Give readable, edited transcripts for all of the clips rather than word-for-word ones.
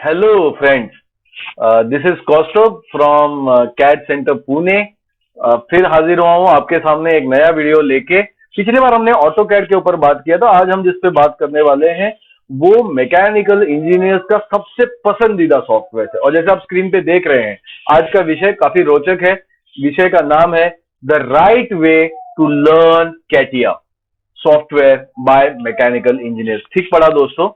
Hello, friends. This is Kaustubh from CAD Center Pune. फिर हाजिर हुआ हूँ आपके सामने एक नया वीडियो लेके। पिछली बार हमने ऑटो कैड के ऊपर बात किया था। आज हम जिस पे बात करने वाले हैं वो मैकेनिकल इंजीनियर्स का सबसे पसंदीदा सॉफ्टवेयर है। और जैसे आप स्क्रीन पे देख रहे हैं, आज का विषय काफी रोचक है। विषय का नाम है the right way to learn CATIA software by mechanical engineers. ठीक पढ़ा दोस्तों।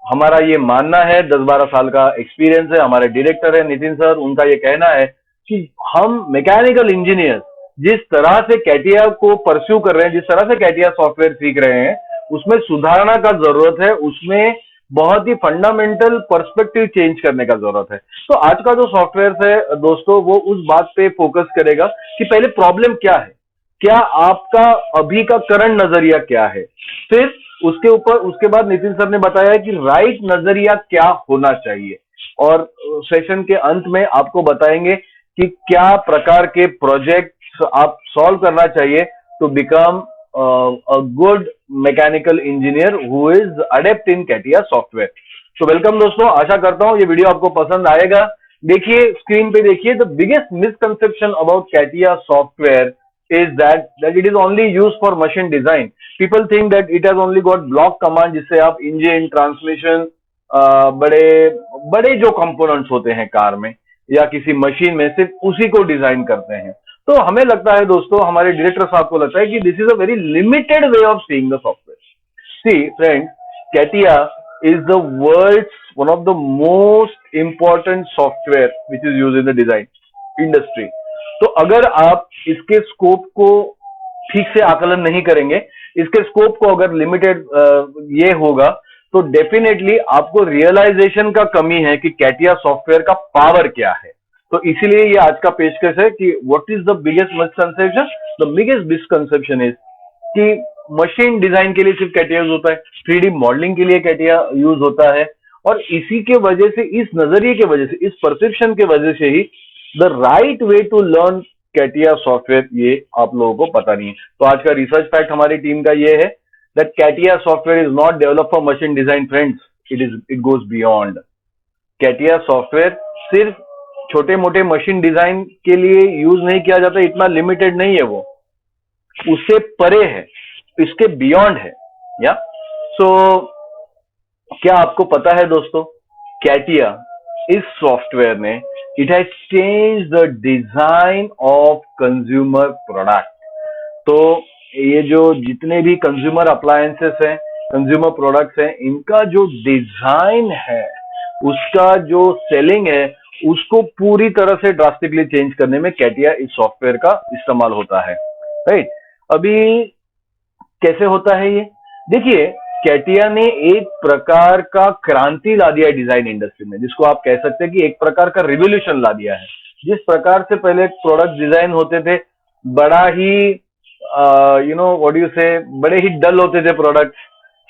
हमारा ये मानना है, 10-12 साल का एक्सपीरियंस है, हमारे डायरेक्टर है नितिन सर, उनका ये कहना है कि हम मैकेनिकल इंजीनियर जिस तरह से कैटिया को परस्यू कर रहे हैं, जिस तरह से कैटिया सॉफ्टवेयर सीख रहे हैं, उसमें सुधारना का जरूरत है। उसमें बहुत ही फंडामेंटल पर्सपेक्टिव चेंज करने का जरूरत है। तो आज का जो सॉफ्टवेयर है दोस्तों, वो उस बात पे फोकस करेगा कि पहले प्रॉब्लम क्या है, क्या आपका अभी का करंट नजरिया क्या है, फिर उसके बाद नितिन सर ने बताया कि राइट नजरिया क्या होना चाहिए। और सेशन के अंत में आपको बताएंगे कि क्या प्रकार के प्रोजेक्ट्स आप सॉल्व करना चाहिए to become a good mechanical engineer who is adept in CATIA software. तो वेलकम दोस्तों, आशा करता हूं ये वीडियो आपको पसंद आएगा। देखिए स्क्रीन पे देखिए, the biggest misconception about CATIA software is that it is only used for machine design. People think that it has only got block command जिससे आप इंजन, ट्रांसमिशन, बड़े बड़े जो कंपोनेंट्स होते हैं कार में या किसी मशीन में, सिर्फ उसी को डिजाइन करते हैं। तो हमें लगता है दोस्तों, हमारे डायरेक्टर साहब को लगता है कि this is a very limited way of seeing the software. See friends, CATIA is the world's one of the most important software which is used in the design industry. तो अगर आप इसके स्कोप को ठीक से आकलन नहीं करेंगे, इसके स्कोप को अगर लिमिटेड ये होगा, तो डेफिनेटली आपको रियलाइजेशन का कमी है कि कैटिया सॉफ्टवेयर का पावर क्या है। तो इसीलिए ये आज का पेशकश है कि what is the biggest misconception. The biggest misconception is कि मशीन डिजाइन के लिए सिर्फ कैटिया यूज होता है, 3D मॉडलिंग के लिए कैटिया यूज होता है। और इसी के वजह से, इस नजरिए के वजह से, इस परसेप्शन के वजह से ही the right way to learn CATIA software ये आप लोगों को पता नहीं है। तो आज का रिसर्च फैक्ट हमारी टीम का ये है that CATIA software is not develop for machine design friends, it goes beyond. CATIA software सिर्फ छोटे मोटे मशीन डिजाइन के लिए यूज नहीं किया जाता, इतना लिमिटेड नहीं है वो, उससे परे है, इसके बियॉन्ड है। या सो क्या आपको पता है दोस्तों, कैटिया इस सॉफ्टवेयर ने it has change the design of consumer product. तो ये जो जितने भी कंज्यूमर अप्लायंसेस हैं, कंज्यूमर प्रोडक्ट्स हैं, इनका जो डिजाइन है, उसका जो सेलिंग है, उसको पूरी तरह से ड्रास्टिकली चेंज करने में कैटिया इस सॉफ्टवेयर का इस्तेमाल होता है। राइट, अभी कैसे होता है ये देखिए, कैटिया ने एक प्रकार का क्रांति ला दिया है डिजाइन इंडस्ट्री में, जिसको आप कह सकते हैं कि एक प्रकार का रिवोल्यूशन ला दिया है। जिस प्रकार से पहले प्रोडक्ट डिजाइन होते थे, बड़ा ही व्हाट यू से, बड़े ही डल होते थे प्रोडक्ट,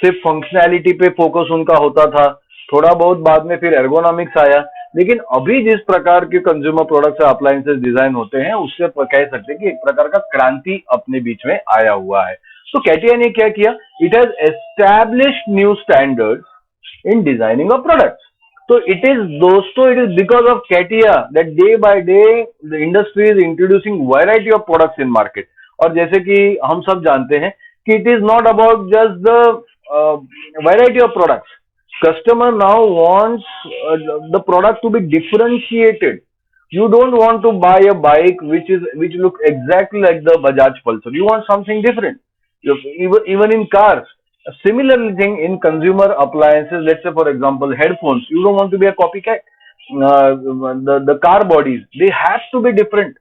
सिर्फ फंक्शनैलिटी पे फोकस उनका होता था, थोड़ा बहुत बाद में फिर एर्गोनॉमिक्स आया। लेकिन अभी जिस प्रकार के कंज्यूमर प्रोडक्ट्स और अप्लायंसेस डिजाइन होते हैं, उससे कह सकते हैं कि एक प्रकार का क्रांति अपने बीच में आया हुआ है। तो कैटिया ने क्या किया, it has established new standards in designing of products. तो इट इज दोस्तों, it is because of CATIA that day by day the industry is introducing variety of products in market. और जैसे कि हम सब जानते हैं कि it is not about just the variety of products, customer now wants the product to be differentiated. You don't want to buy a bike which look exactly like the Bajaj Pulsar. You want something different. Even in cars, a similar thing in consumer appliances. Let's say for example headphones. You don't want to be a copycat. The car bodies, they have to be different.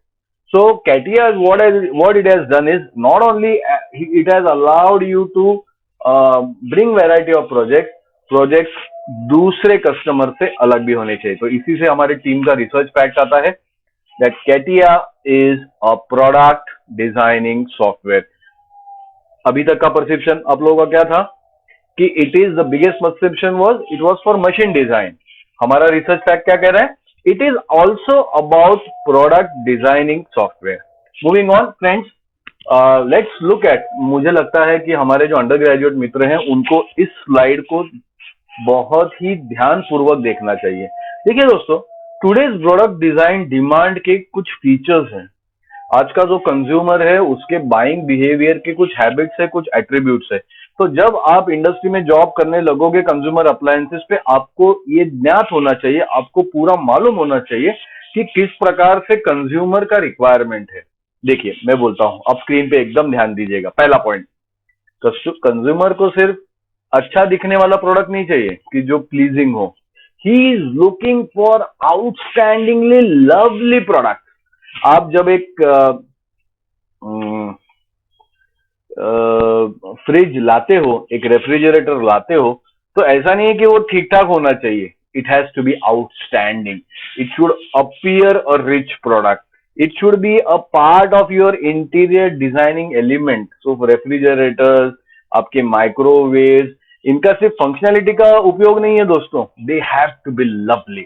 So CATIA, what it has done is not only it has allowed you to bring variety of projects दूसरे customer से अलग भी होने चाहिए। तो इसी से हमारी टीम का रिसर्च फैक्ट आता है that CATIA is a product designing software. अभी तक का परसेप्शन आप लोगों का क्या था कि it is the biggest perception it was for machine design. हमारा रिसर्च फैक्ट क्या कह रहा है, it is also about product designing software. Moving on friends, let's look at, मुझे लगता है कि हमारे जो अंडर ग्रेजुएट मित्र हैं उनको इस स्लाइड को बहुत ही ध्यानपूर्वक देखना चाहिए। देखिए दोस्तों, टुडेज प्रोडक्ट डिजाइन डिमांड के कुछ फीचर्स हैं। आज का जो कंज्यूमर है उसके बाइंग बिहेवियर के कुछ हैबिट्स है, कुछ एट्रीब्यूट्स है। तो जब आप इंडस्ट्री में जॉब करने लगोगे कंज्यूमर अप्लायंसेस पे, आपको ये ज्ञात होना चाहिए, आपको पूरा मालूम होना चाहिए कि किस प्रकार से कंज्यूमर का रिक्वायरमेंट है। देखिए मैं बोलता हूं, आप स्क्रीन पे एकदम ध्यान दीजिएगा। पहला पॉइंट, कंज्यूमर को सिर्फ अच्छा दिखने वाला प्रोडक्ट नहीं चाहिए कि जो प्लीजिंग हो। He is looking for outstandingly lovely product. आप जब एक फ्रिज लाते हो, एक रेफ्रिजरेटर लाते हो, तो ऐसा नहीं है कि वो ठीक ठाक होना चाहिए। It has to be outstanding. It should appear a rich product. It should be a part of your interior designing element. So refrigerators, आपके माइक्रोवेव, इनका सिर्फ फंक्शनैलिटी का उपयोग नहीं है दोस्तों, they have to be lovely.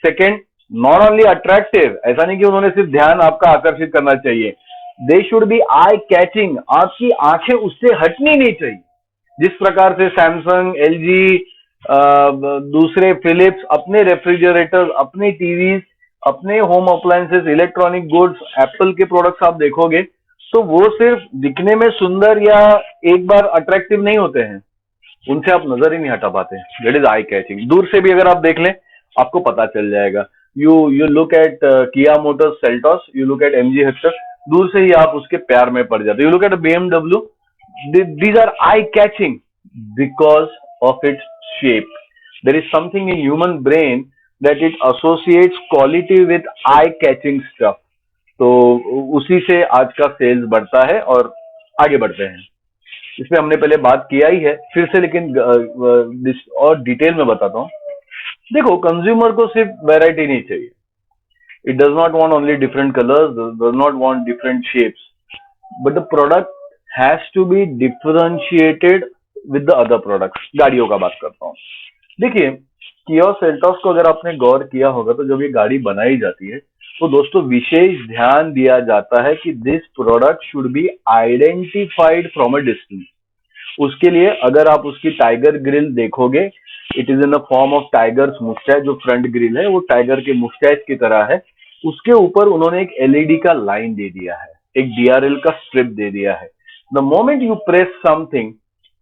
Second, not only attractive. ऐसा नहीं कि उन्होंने सिर्फ ध्यान आपका आकर्षित करना चाहिए, they should be eye catching. आपकी आंखें उससे हटनी नहीं चाहिए। जिस प्रकार से सैमसंग, एलजी, दूसरे फिलिप्स अपने रेफ्रिजरेटर, अपने टीवी, अपने home appliances, electronic goods, Apple के प्रोडक्ट्स आप देखोगे तो वो सिर्फ दिखने में सुंदर या एक बार अट्रैक्टिव नहीं होते हैं, उनसे आप नजर ही नहीं हटा पाते। That is eye catching. दूर से भी अगर आप देख लें आपको पता चल जाएगा। यू लुक एट किया Motors Seltos, you look eight MG Hector, दूर से ही आप उसके प्यार में पड़ जाते। You look eight BMW, these are eye catching because of its shape. There is something in human brain that it associates quality with eye catching stuff. तो उसी से आज का सेल्स बढ़ता है। और आगे बढ़ते हैं, इस पे हमने पहले बात किया ही है फिर से, लेकिन और डिटेल में बताता हूँ। देखो, कंज्यूमर को सिर्फ वैरायटी नहीं चाहिए। It does not want only different colours, does not want different shapes, but the product has to be differentiated with the other products. गाड़ियों का बात करता हूँ। देखिए, किया सेल्टॉस को अगर आपने गौर किया होगा तो जब ये गाड़ी बनाई जाती है तो दोस्तों विशेष ध्यान दिया जाता है कि this product should be identified from a distance. उसके लिए अगर आप उसकी टाइगर ग्रिल देखोगे, it is in the form of tigers moustache. जो फ्रंट ग्रिल है वो टाइगर के मुस्टैच की तरह है। उसके ऊपर उन्होंने एक एलईडी का लाइन दे दिया है, एक डीआरएल का स्ट्रिप दे दिया है। The moment you press something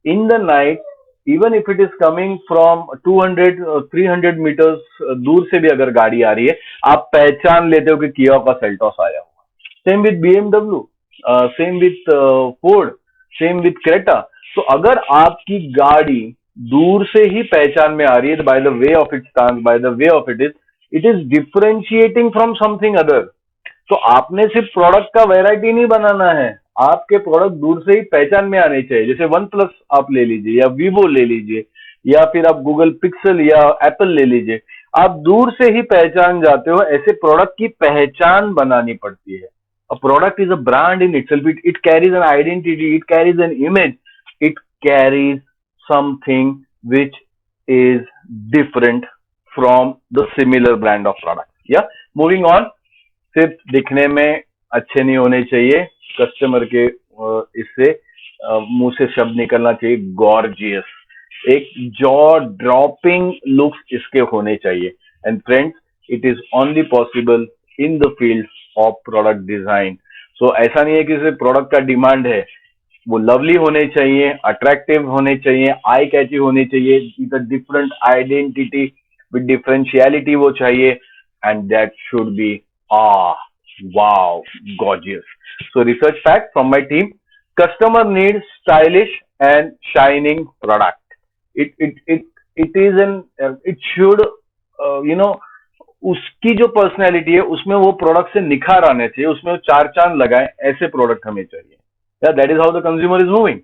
in the night, even if it is coming from 200 300 metres दूर से भी अगर गाड़ी आ रही है, आप पहचान लेते हो कि किया का सेल्टॉस आया हुआ। Same with BMW, same with Ford, same with Creta. तो अगर आपकी गाड़ी दूर से ही पहचान में आ रही है, by the way of it stance, by the way of it is differentiating from something other. तो आपने सिर्फ प्रोडक्ट का वैरायटी नहीं बनाना है, आपके प्रोडक्ट दूर से ही पहचान में आने चाहिए। जैसे वन प्लस आप ले लीजिए, या वीवो ले लीजिए, या फिर आप गूगल पिक्सल या एप्पल ले लीजिए, आप दूर से ही पहचान जाते हो। ऐसे प्रोडक्ट की पहचान बनानी पड़ती है। A product is a brand in itself. It carries an identity, it carries an image, it carries something which is different from the similar brand of product. Yeah, moving on. सिर्फ दिखने में अच्छे नहीं होने चाहिए, कस्टमर के इससे मुंह से शब्द निकलना चाहिए गॉर्जियस। एक जॉ ड्रॉपिंग लुक्स इसके होने चाहिए। And friends, it is only possible in the field of product design. So ऐसा नहीं है कि सिर्फ प्रोडक्ट का डिमांड है, वो लवली होने चाहिए, अट्रैक्टिव होने चाहिए, आई कैची होने चाहिए, विद डिफरेंट आइडेंटिटी, विद डिफरेंशियलिटी वो चाहिए। And that should be wow, gorgeous. So research fact from my team: customer needs stylish and shining product. It is an it should उसकी जो पर्सनैलिटी है उसमें वो प्रोडक्ट से निखार आने चाहिए, उसमें वो चार चांद लगाए, ऐसे प्रोडक्ट हमें चाहिए। या that is how the consumer is moving.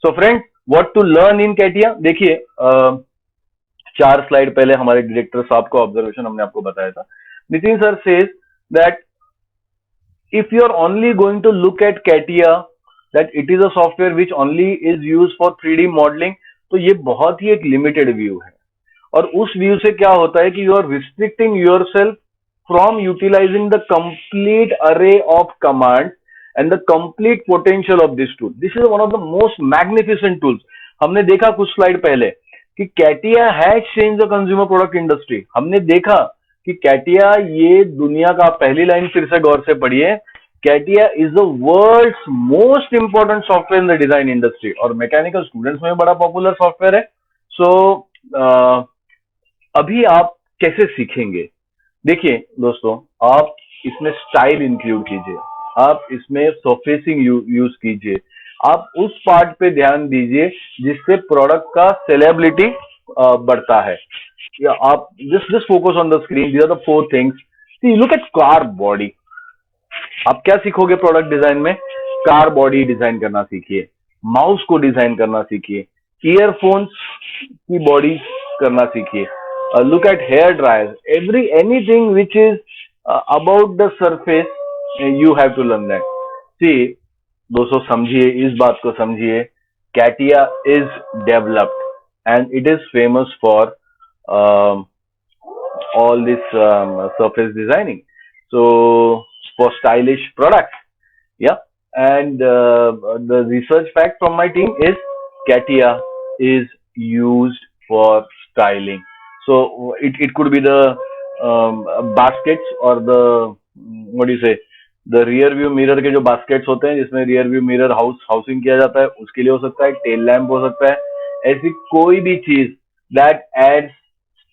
So friends, what to learn in CATIA. देखिए, 4 स्लाइड पहले हमारे डायरेक्टर साहब को ऑब्जर्वेशन हमने आपको बताया था। Nitin sir says that if you are only going to look at CATIA, that it is a software which only is used for 3D modeling, तो ये बहुत ही एक लिमिटेड व्यू है। और उस व्यू से क्या होता है कि you are restricting yourself from utilizing the complete array of command and the complete potential of this tool. This is one of the most magnificent tools. हमने देखा कुछ स्लाइड पहले कि CATIA has change the consumer product industry. हमने देखा कि CATIA, ये दुनिया का, पहली लाइन फिर से गौर से पढ़िए, CATIA is the world's most important software in the design industry, और मैकेनिकल स्टूडेंट्स में बड़ा पॉपुलर सॉफ्टवेयर है। सो अभी आप कैसे सीखेंगे? देखिए दोस्तों, आप इसमें स्टाइल इंक्लूड कीजिए, आप इसमें सरफेसिंग यूज कीजिए, आप उस पार्ट पे ध्यान दीजिए जिससे प्रोडक्ट का सेलेबिलिटी बढ़ता है। या आप just focus on the screen. These are the four things. See, look at car body. आप क्या सीखोगे प्रोडक्ट डिजाइन में? कार बॉडी डिजाइन करना सीखिए, माउस को डिजाइन करना सीखिए, ईयरफोन्स की बॉडी करना सीखिए, look at hair dryer, every anything which is about the surface, you have to learn that. See दोस्तों, समझिए, इस बात को समझिए, CATIA is developed and it is famous for all this surface designing. So for stylish products, yeah. And the research fact from my team is CATIA is used for styling. So it could be the baskets or the what do you say, the rear view mirror के जो baskets होते हैं जिसमें rear view mirror housing किया जाता है, उसके लिए हो सकता है, tail lamp हो सकता है, ऐसी कोई भी चीज that adds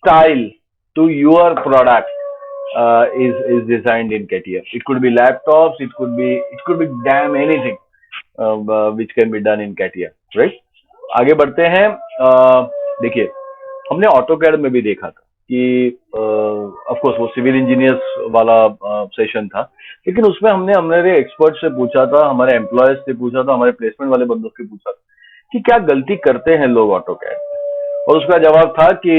style to your product is designed in CATIA. It could be laptops, it could be damn anything which can be done in CATIA, right? आगे बढ़ते हैं। देखिए, हमने AutoCAD में भी देखा था कि ऑफ कोर्स वो सिविल इंजीनियर्स वाला सेशन था, लेकिन उसमें हमने हमारे एक्सपर्ट से पूछा था, हमारे एम्प्लॉयज से पूछा था, हमारे प्लेसमेंट वाले बंदों से पूछा था कि क्या गलती करते हैं लोग AutoCAD, और उसका जवाब था कि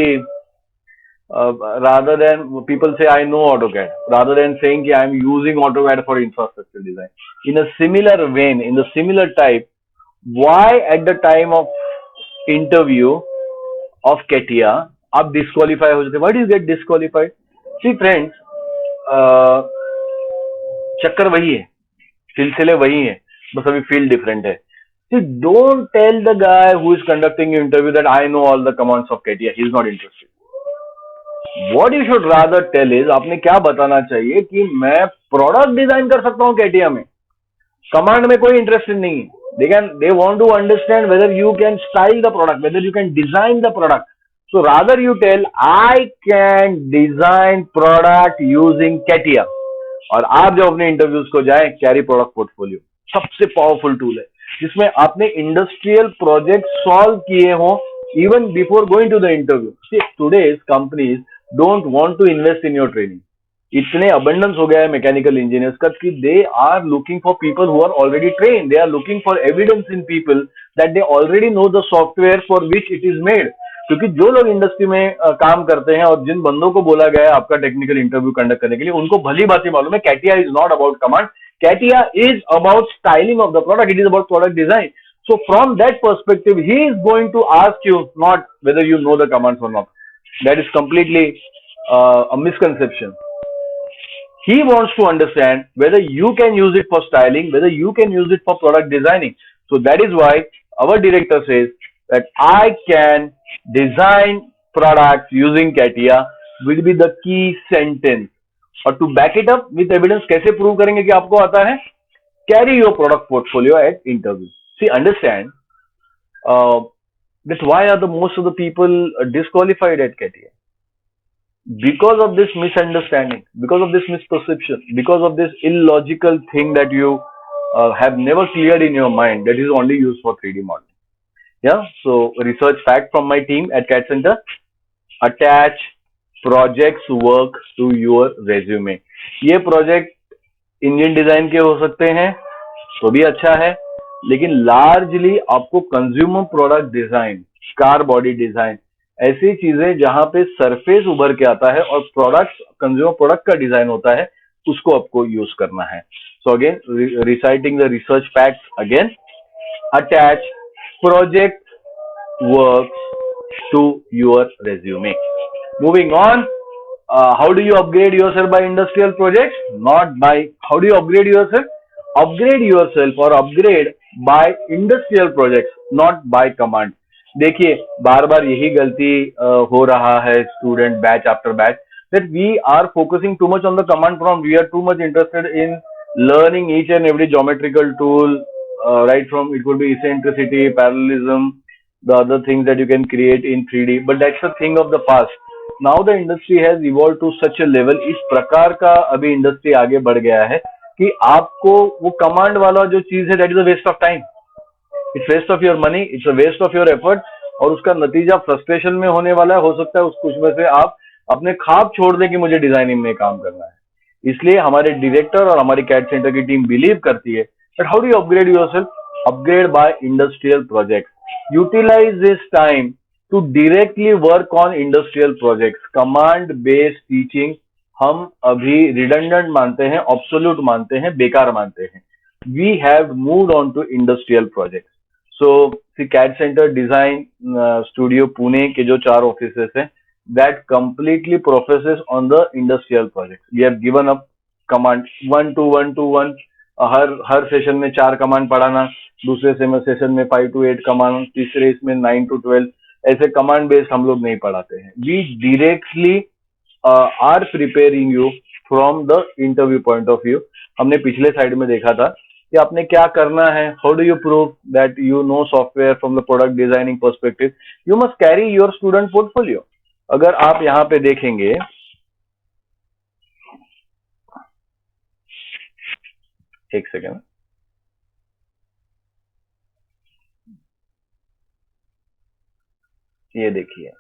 rather than people say I know AutoCAD, rather than saying कि I am using AutoCAD for infrastructure design, in a similar vein, in the similar type, why at the time of interview of CATIA आप disqualify हो जाते? Why do you get disqualified? See friends, चक्कर वही है, सिलसिले वही है, बस अभी फील्ड डिफरेंट है। See, don't tell the guy who is conducting your interview that I know all the commands of CATIA. He is not interested. What you should rather tell is, आपने क्या बताना चाहिए कि मैं प्रोडक्ट डिजाइन कर सकता हूं कैटिया में, कमांड में कोई इंटरेस्टेड नहीं है। They want to understand whether you can style the product, whether you can design the product. So rather you tell I can design product using CATIA, और आप जब अपने इंटरव्यूज को जाएं, कैरी प्रोडक्ट पोर्टफोलियो सबसे powerful tool है जिसमें आपने इंडस्ट्रियल प्रोजेक्ट सॉल्व किए हों even before going to the interview. See, today's companies don't want to invest in your training. इतने abundance हो गया है मैकेनिकल इंजीनियर्स का कि they are looking for people who are already trained. They are looking for evidence in people that they already know the software for which it is made. क्योंकि जो लोग industry में काम करते हैं और जिन बंदों को बोला गया है आपका टेक्निकल इंटरव्यू कंडक्ट करने के लिए, उनको भली बात ही मालूम है CATIA is not about command, CATIA is about styling of the product, it is about product design. So from that perspective, he is going to ask you not whether you know the commands or not. That is completely a misconception. He wants to understand whether you can use it for styling, whether you can use it for product designing. So that is why our director says that I can design products using CATIA will be the key sentence. और to back it up with evidence, कैसे prove करेंगे कि आपको आता है? Carry your product portfolio at interview. See, understand that why are the most of the people disqualified at CATIA? Because of this misunderstanding, because of this misperception, because of this illogical thing that you have never cleared in your mind, that is only used for 3D modeling. Yeah. So research fact from my team at CAD Center: attach projects work to your resume. ये project engine design के हो सकते हैं तो भी अच्छा है, लेकिन लार्जली आपको consumer product design, car body design, ऐसी चीजें जहां पे सरफेस उभर के आता है और प्रोडक्ट, कंज्यूमर प्रोडक्ट का डिजाइन होता है, उसको आपको यूज करना है. So again, reciting the research facts again: attach project work to your resume. Moving on, how do you upgrade yourself by industrial projects? Not by, how do you upgrade yourself? Upgrade yourself or upgrade by industrial projects, not by command. देखिए बार बार यही गलती हो रहा है student batch after batch, that we are focusing too much on the command prompt. We are too much interested in learning each and every geometrical tool, right from it could be eccentricity, parallelism, the other things that you can create in 3D. But that's a thing of the past. Now the industry has evolved to such a level. इस प्रकार का अभी industry आगे बढ़ गया है कि आपको वो कमांड वाला जो चीज है, that is a waste of time, it's waste of your money, it's a waste of your effort, और उसका नतीजा फ्रस्ट्रेशन में होने वाला है। हो सकता है उस कुछ में से आप अपने ख्वाब छोड़ दें कि मुझे डिजाइनिंग में काम करना है। इसलिए हमारे डायरेक्टर और हमारी कैट सेंटर की टीम बिलीव करती है that how do you upgrade yourself? Upgrade by industrial projects. Utilize this time to directly work on industrial projects. Command based teaching हम अभी redundant मानते हैं, obsolete मानते हैं, बेकार मानते हैं। We have moved on to industrial projects. So the CAD Center Design Studio Pune के जो 4 ऑफिसेस हैं, that completely professes on the industrial projects. We have given up command 1 to 1 to 1, her session में 4 command पढ़ाना, दूसरे session में 5 to 8 command, तीसरे इसमें 9 to 12, ऐसे कमांड बेस्ड हम लोग नहीं पढ़ाते हैं। We directly are preparing you from the interview point of view. हमने पिछले साइड में देखा था कि आपने क्या करना है, how do you prove that you know software from the product designing perspective. You must carry your student portfolio. अगर आप यहाँ पे देखेंगे, एक सेकेंड, ये देखिए,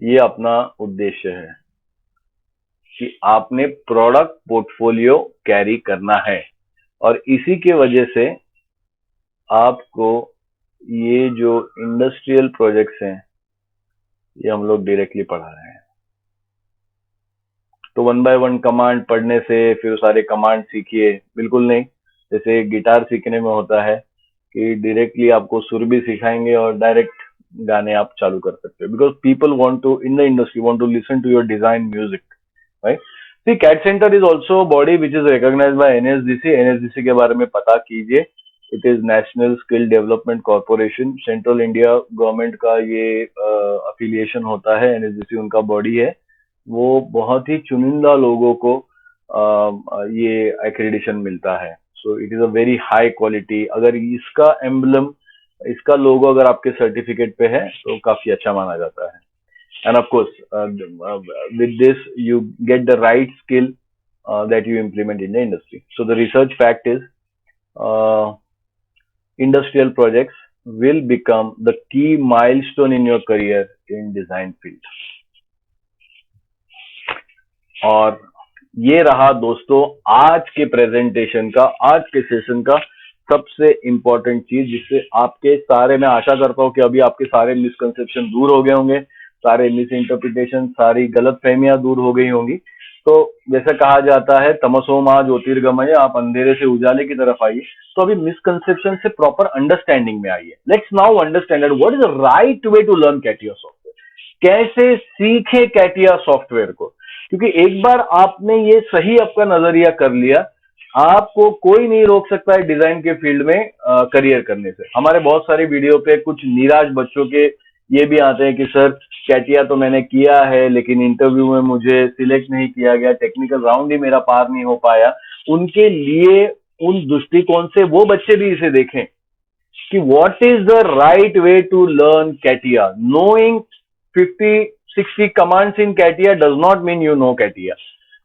ये अपना उद्देश्य है कि आपने प्रोडक्ट पोर्टफोलियो कैरी करना है, और इसी के वजह से आपको ये जो इंडस्ट्रियल प्रोजेक्ट्स हैं ये हम लोग डायरेक्टली पढ़ा रहे हैं। तो 1 by 1 कमांड पढ़ने से फिर सारे कमांड सीखिए, बिल्कुल नहीं। जैसे गिटार सीखने में होता है कि डायरेक्टली आपको सुर भी सिखाएंगे और डायरेक्ट गाने आप चालू कर सकते हो, because people want to in the industry want to listen to your design music, right. C CAT centre is also body which is recognised by NSDC. NSDC के बारे में पता कीजिए, it is national skill development corporation, central India government का ये affiliation होता है। NSDC उनका बॉडी है, वो बहुत ही चुनिंदा लोगों को ये एक्रेडिशन मिलता है। So it is a very high quality. अगर इसका एम्बलम, इसका लोगो अगर आपके सर्टिफिकेट पे है तो काफी अच्छा माना जाता है। End of course with this you get the right skill that you implement in the industry. So the research fact is industrial projects will become the key milestone in your career in design field. और ये रहा दोस्तों आज के presentation का, आज के session का सबसे इंपॉर्टेंट चीज, जिससे आपके सारे, मैं आशा करता हूं कि अभी आपके सारे मिसकंसेप्शन दूर हो गए होंगे, सारे मिस इंटरप्रिटेशन, सारी गलत फहमियां दूर हो गई होंगी। तो जैसे कहा जाता है तमसो मा ज्योतिर्गमय, आप अंधेरे से उजाले की तरफ आइए। तो अभी मिसकंसेप्शन से प्रॉपर अंडरस्टैंडिंग में आइए। Let's now understand what is the right way to learn CATIA software. कैसे सीखे कैटिया सॉफ्टवेयर को, क्योंकि एक बार आपने ये सही आपका नजरिया कर लिया, आपको कोई नहीं रोक सकता है डिजाइन के फील्ड में करियर करने से। हमारे बहुत सारे वीडियो पे कुछ निराश बच्चों के ये भी आते हैं कि सर कैटिया तो मैंने किया है लेकिन इंटरव्यू में मुझे सिलेक्ट नहीं किया गया, टेक्निकल राउंड ही मेरा पार नहीं हो पाया। उनके लिए उन दृष्टिकोण से वो बच्चे भी इसे देखें कि what is the right way to learn CATIA. Knowing 50-60 commands in CATIA does not mean you know CATIA.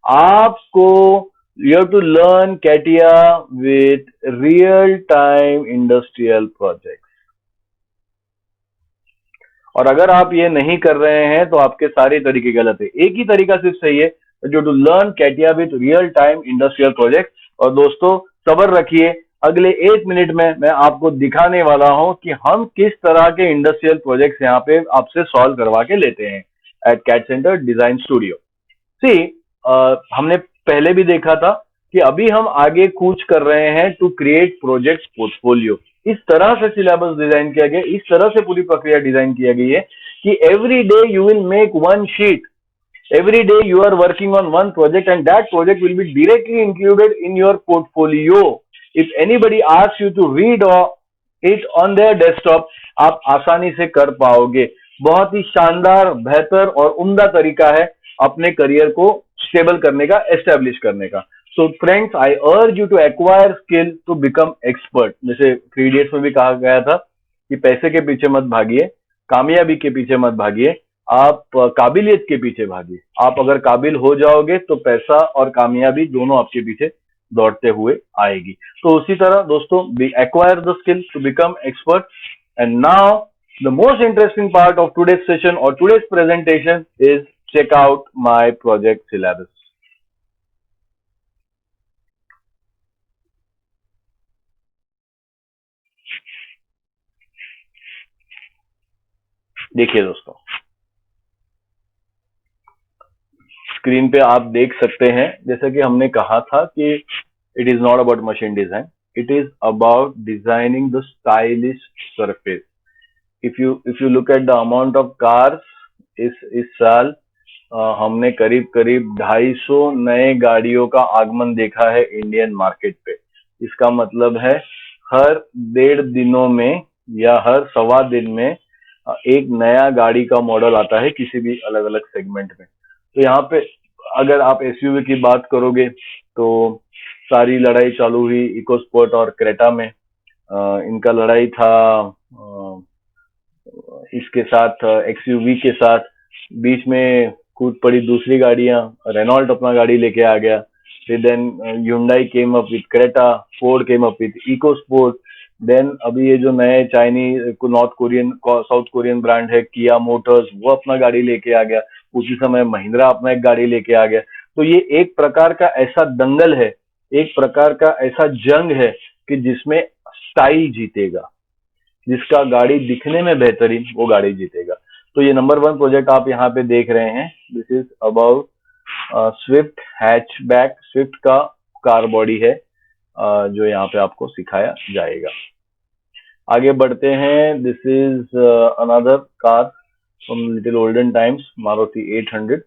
आपको you have to learn CATIA with real time industrial projects. और अगर आप ये नहीं कर रहे हैं तो आपके सारे तरीके गलत है। एक ही तरीका सिर्फ सही है, जो to learn CATIA with real time industrial projects। और दोस्तों सब्र रखिए, अगले 1 मिनट में मैं आपको दिखाने वाला हूं कि हम किस तरह के इंडस्ट्रियल प्रोजेक्ट्स यहाँ पे आपसे सॉल्व करवा के लेते हैं at CAD centre design studio. See हमने पहले भी देखा था कि अभी हम आगे कूच कर रहे हैं टू क्रिएट प्रोजेक्ट पोर्टफोलियो। इस तरह से सिलेबस डिजाइन किया गया, इस तरह से पूरी प्रक्रिया डिजाइन किया गई है कि every day you will make 1 sheet, every day you are working on 1 project and that project will be directly included in your portfolio. If anybody asks you to read or it on their desktop, आप आसानी से कर पाओगे। बहुत ही शानदार, बेहतर और उम्दा तरीका है अपने करियर को स्टेबल करने का, एस्टेब्लिश करने का। सो friends, I urge you to acquire skill to become expert. जैसे 3 इडियट्स में भी कहा गया था कि पैसे के पीछे मत भागिए, कामयाबी के पीछे मत भागिए, आप काबिलियत के पीछे भागिए। आप अगर काबिल हो जाओगे तो पैसा और कामयाबी दोनों आपके पीछे दौड़ते हुए आएगी। तो उसी तरह दोस्तों, acquire the skill to become expert. And now the most interesting part of today's session और today's presentation is check out my project syllabus. देखिए दोस्तों, स्क्रीन पे आप देख सकते हैं, जैसा कि हमने कहा था कि it is not about machine design, it is about designing the stylish surface. If you look at the amount of cars इस साल, हमने करीब करीब 250 नए गाड़ियों का आगमन देखा है इंडियन मार्केट पे। इसका मतलब है हर 1.5 दिनों में या हर सवा दिन में एक नया गाड़ी का मॉडल आता है किसी भी अलग अलग सेगमेंट में। तो यहाँ पे अगर आप एसयूवी की बात करोगे तो सारी लड़ाई चालू हुई इको स्पोर्ट और क्रेटा में। इनका लड़ाई था इसके साथ, एक्सयूवी के साथ। बीच में कूद पड़ी दूसरी गाड़ियां, रेनॉल्ट अपना गाड़ी लेके आ गया, फिर then Hyundai came up with Creta, Ford came up with EcoSport, then अभी ये जो नए Chinese North Korean South Korean brand है किया मोटर्स, वो अपना गाड़ी लेके आ गया। उसी समय महिंद्रा अपना एक गाड़ी लेके आ गया। तो ये एक प्रकार का ऐसा दंगल है, एक प्रकार का ऐसा जंग है कि जिसमें स्टाइल जीतेगा, जिसका गाड़ी दिखने में बेहतरीन, वो गाड़ी जीतेगा। तो ये नंबर 1 प्रोजेक्ट आप यहाँ पे देख रहे हैं, this is about Swift hatchback. Swift का कार बॉडी है जो यहाँ पे आपको सिखाया जाएगा। आगे बढ़ते हैं, this is another car from little olden times, Maruti 800।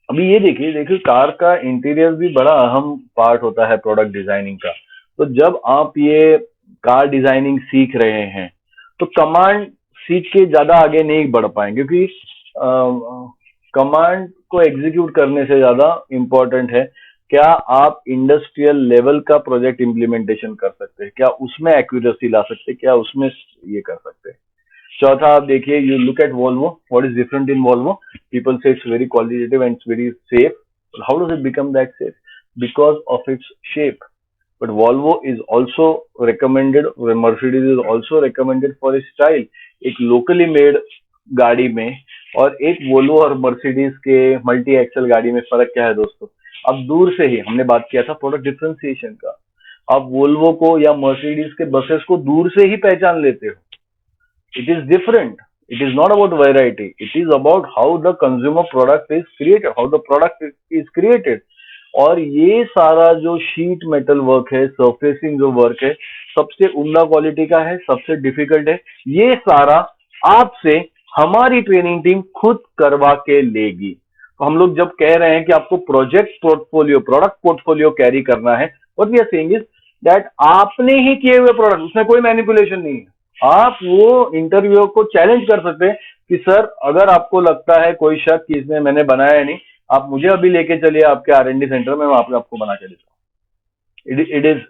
अभी ये देखिए देखिए, कार का इंटीरियर भी बड़ा अहम पार्ट होता है प्रोडक्ट डिजाइनिंग का। तो जब आप ये कार डिजाइनिंग सीख रहे हैं तो कमांड सीख के ज्यादा आगे नहीं बढ़ पाएंगे, क्योंकि कमांड को एग्जीक्यूट करने से ज्यादा इंपॉर्टेंट है क्या आप इंडस्ट्रियल लेवल का प्रोजेक्ट इंप्लीमेंटेशन कर सकते हैं, क्या उसमें एक्यूरेसी ला सकते हैं, क्या उसमें ये कर सकते हैं। चौथा आप देखिए, you look at Volvo, what is different in Volvo? People say it's very qualitative and it's very safe. How does it become that safe? Because of its shape. But Volvo is also recommended, Mercedes is also recommended for its style। एक locally made गाड़ी में और एक Volvo और Mercedes के multi axle गाड़ी में फर्क क्या है दोस्तों? अब दूर से ही हमने बात किया था प्रोडक्ट डिफरेंशिएशन का। आप Volvo को या Mercedes के बसेस को दूर से ही पहचान लेते हो। It is different. It is not about variety. It is about how the consumer product is created, how the product is created। और ये सारा जो शीट मेटल वर्क है, सरफेसिंग जो वर्क है, सबसे उम्दा क्वालिटी का है, सबसे डिफिकल्ट है। ये सारा आपसे हमारी ट्रेनिंग टीम खुद करवा के लेगी। तो हम लोग जब कह रहे हैं कि आपको project portfolio, product portfolio carry करना है, what we are saying is that आपने ही किए हुए प्रोडक्ट, उसमें कोई मैनिपुलेशन नहीं है। आप वो इंटरव्यू को चैलेंज कर सकते हैं कि सर अगर आपको लगता है कोई शक कि इसमें मैंने बनाया नहीं, आप मुझे अभी लेके चलिए आपके R&D सेंटर में, मैं आपको बना के देता हूँ। It is,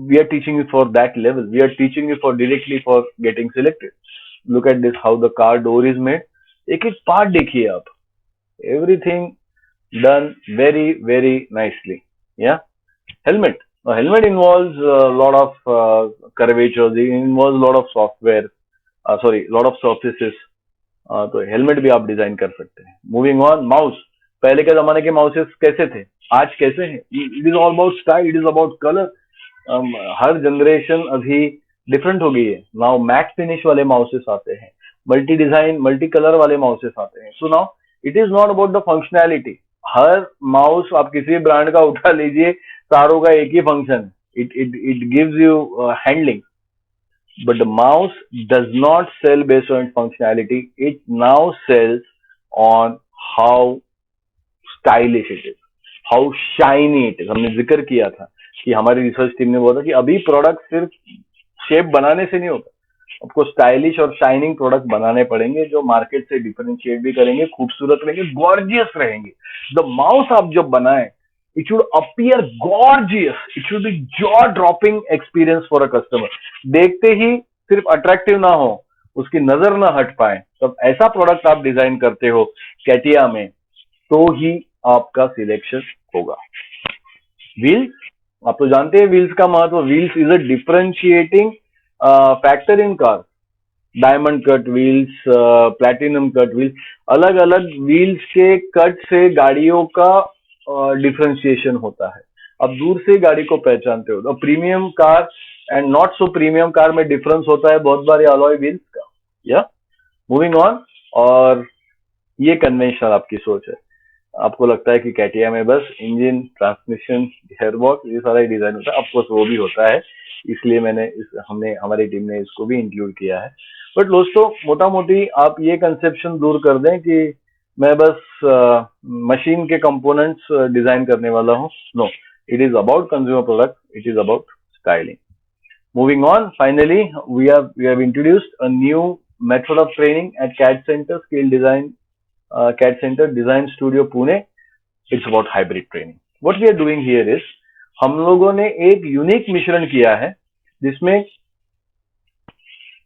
we are teaching you for that level, we are teaching you for directly for getting selected. Look at this, how the car door is made. एक एक पार्ट देखिए आप, everything done very very nicely. या helmet, helmet involves a lot of curvatures, it involves a lot of software, lot of surfaces। तो helmet भी आप design कर सकते हैं। Moving on, mouse. पहले के जमाने के माउसेस कैसे थे, आज कैसे हैं? It is all about style, it is about colour. Her generation अभी डिफरेंट हो गई है। नाउ मैट फिनिश वाले माउसेस आते हैं, मल्टी डिजाइन मल्टी कलर वाले माउसेस आते हैं। So now it is not about the functionality. Her mouse आप किसी ब्रांड का उठा लीजिए, सारों का एक ही फंक्शन है, it gives you handling, but the mouse does not sell based on its functionality, it now sells on how stylish it is, how shiny it is। हमने जिक्र किया था कि हमारी रिसर्च टीम ने बोला कि अभी प्रोडक्ट सिर्फ शेप बनाने से नहीं होता, आपको स्टाइलिश और शाइनिंग प्रोडक्ट बनाने पड़ेंगे जो मार्केट से डिफरेंशिएट भी करेंगे, खूबसूरत रहेंगे, गॉर्जियस रहेंगे। द माउस आप जब बनाए, it should appear gorgeous, it should B jaw dropping experience for a customer. देखते ही सिर्फ अट्रैक्टिव ना हो, उसकी नजर ना हट पाए, तब ऐसा प्रोडक्ट आप डिजाइन करते हो कैटिया में, तो ही आपका सिलेक्शन होगा। व्हील्स, आप तो जानते हैं व्हील्स का महत्व। Wheels is a differentiating factor in car. Diamond cut wheels, platinum cut wheels, अलग अलग व्हील्स के कट से गाड़ियों का डिफरेंशिएशन होता है। अब दूर से गाड़ी को पहचानते हो। तो premium car and not so premium car में डिफरेंस होता है बहुत बार अलॉय व्हील्स का। या मूविंग ऑन, और ये कन्वेंशनल आपकी सोच है। आपको लगता है कि कैटिया में बस इंजन, ट्रांसमिशन, गियरबॉक्स ये सारा ही डिजाइन होता है। ऑफकोर्स वो भी होता है, इसलिए हमने हमारी टीम ने इसको भी इंक्लूड किया है। बट दोस्तों, मोटा मोटी आप ये कंसेप्शन दूर कर दें कि मैं बस मशीन के कंपोनेंट्स डिजाइन करने वाला हूँ। No, it is about consumer product, it is about styling. Moving on, finally, we have introduced a new method of training at CAD Center Skill Design, CAD Center Design Studio Pune. It's about hybrid training. What we are doing here is, हम लोगों ने एक unique मिश्रण किया है जिसमें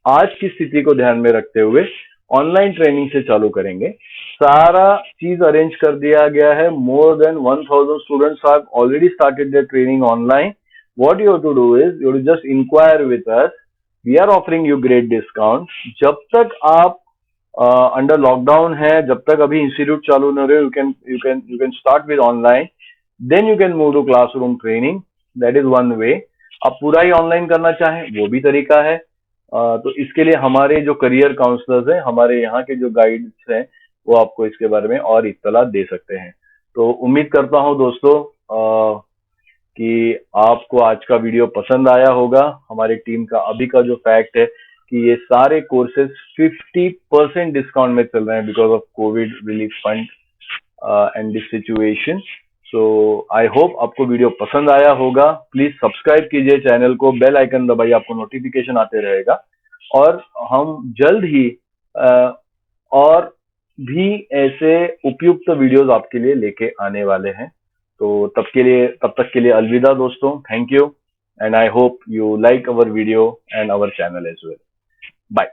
आज की स्थिति को ध्यान में रखते हुए ऑनलाइन ट्रेनिंग से चालू करेंगे। सारा चीज अरेंज कर दिया गया है। More than 1000 students have already started their training online. What you have to do is you have to just inquire with us. We are offering you great discount. जब तक आप अंडर लॉकडाउन है, जब तक अभी इंस्टीट्यूट चालू न रहे, you can start with online. Then you can move to classroom training. That is one way. आप पूरा ही ऑनलाइन करना चाहें, वो भी तरीका है। तो इसके लिए हमारे जो करियर काउंसलर्स हैं, हमारे यहाँ के जो गाइड्स हैं, वो आपको इसके बारे में और इत्तला दे सकते हैं। तो उम्मीद करता हूँ दोस्तों कि आपको आज का वीडियो पसंद आया होगा। हमारी टीम का अभी का जो फैक्ट है कि ये सारे कोर्सेज 50% डिस्काउंट में चल रहे हैं because of Covid relief fund and this situation. So I hope आपको वीडियो पसंद आया होगा। प्लीज सब्सक्राइब कीजिए चैनल को, बेल आइकन दबाइए, आपको नोटिफिकेशन आते रहेगा। और हम जल्द ही और भी ऐसे उपयुक्त वीडियोस आपके लिए लेके आने वाले हैं। तो तब तक के लिए अलविदा दोस्तों। Thank you and I hope you like our video and our channel as well. Bye.